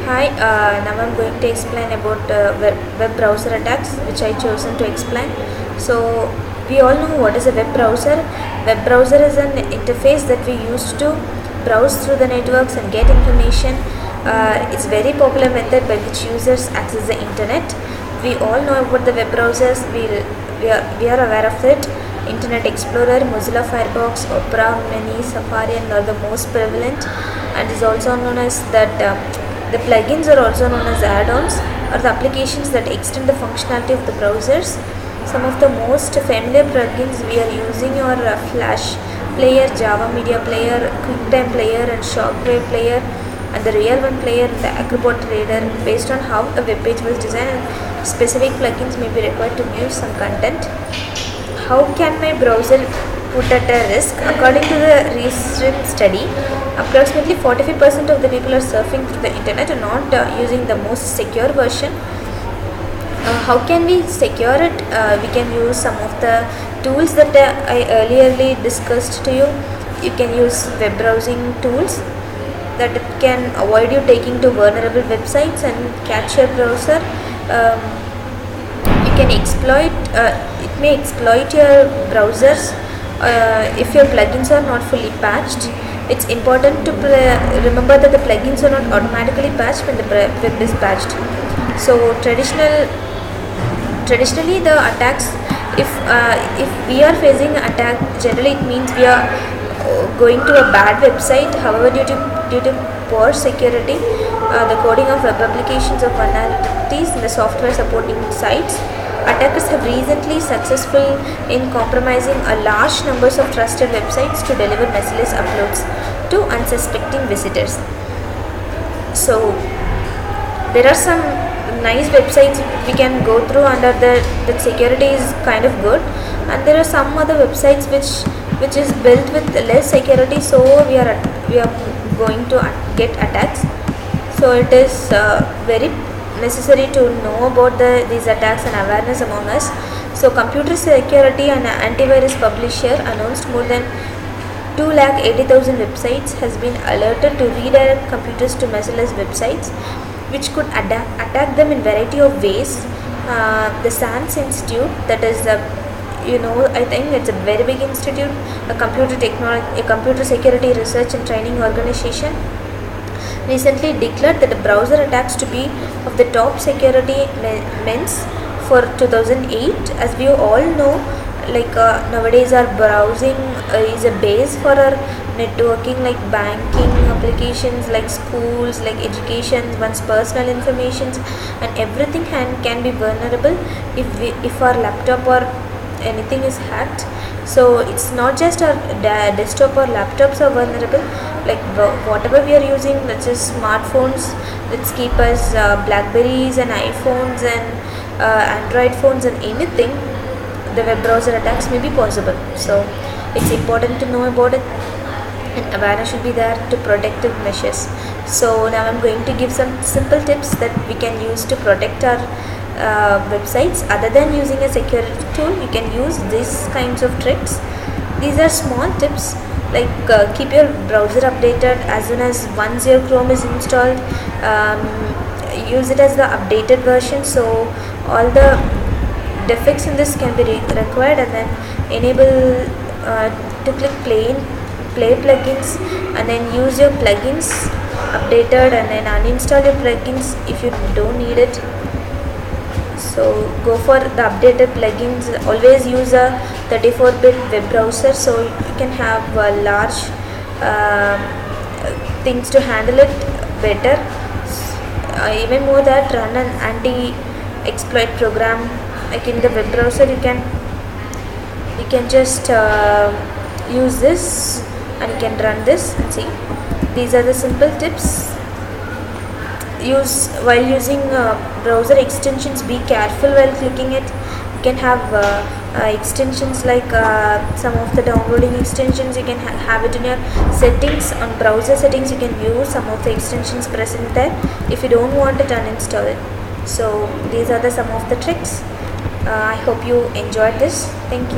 Hi, now I'm going to explain about web browser attacks, which I chosen to explain. So we all know what is a web browser. Web browser is an interface that we use to browse through the networks and get information. It's very popular method by which users access the internet. We all know about the web browsers. We are aware of it. Internet Explorer, Mozilla Firefox, Opera Mini, Safari, and are the most prevalent, and is also known as that. The plugins are also known as add-ons, or the applications that extend the functionality of the browsers. Some of the most familiar plugins we are using are Flash Player, Java Media Player, QuickTime Player, and Shockwave Player, and the Real One Player, and the Acrobat Reader. Based on how a web page was designed, specific plugins may be required to view some content. How can my browser put at a risk? According to the recent study, approximately 45% of the people are surfing through the internet and not using the most secure version. How can we secure it? We can use some of the tools that I earlierly discussed to you. You can use web browsing tools that can avoid you taking to vulnerable websites and catch your browser. You can exploit it may exploit your browsers if your plugins are not fully patched. It's important to remember that the plugins are not automatically patched when the web is patched. So traditionally the attacks, if we are facing an attack, generally it means we are going to a bad website. However, due to poor security, the coding of web applications of vulnerabilities in the software supporting sites, attackers have recently successful in compromising a large numbers of trusted websites to deliver merciless uploads to unsuspecting visitors. So there are some nice websites we can go through under the security is kind of good, and there are some other websites which is built with less security, so we are going to get attacks. So it is very necessary to know about these attacks and awareness among us. So Computer Security and Antivirus Publisher announced more than 280,000 websites has been alerted to redirect computers to merciless websites which could attack them in variety of ways. The SANS Institute, that is I think it's a very big institute, a computer security research and training organization, recently declared that the browser attacks to be of the top security means for 2008. As we all know, nowadays our browsing is a base for our networking, like banking applications, like schools, like education, one's personal information, and everything can be vulnerable if our laptop or anything is hacked. So it's not just our desktop or laptops are vulnerable, like whatever we are using, let's just smartphones, let's keep us Blackberries and iPhones and Android phones and anything, the web browser attacks may be possible. So it's important to know about it, and awareness should be there to protective measures. So now I'm going to give some simple tips that we can use to protect our websites. Other than using a security tool, you can use these kinds of tricks. These are small tips, like keep your browser updated as soon as once your Chrome is installed. Use it as the updated version, so all the defects in this can be required, and then enable to click play plugins, and then use your plugins updated, and then uninstall your plugins if you don't need it. So go for the updated plugins. Always use a 34-bit web browser, so you can have large things to handle it better. Even more that, run an anti-exploit program. Like in the web browser, you can just use this, and you can run this and see. These are the simple tips. While using browser extensions, be careful while clicking it. You can have extensions like some of the downloading extensions. You can have it in your settings. On browser settings, you can view some of the extensions present there. If you don't want it, uninstall it. So these are some of the tricks. I hope you enjoyed this. Thank you.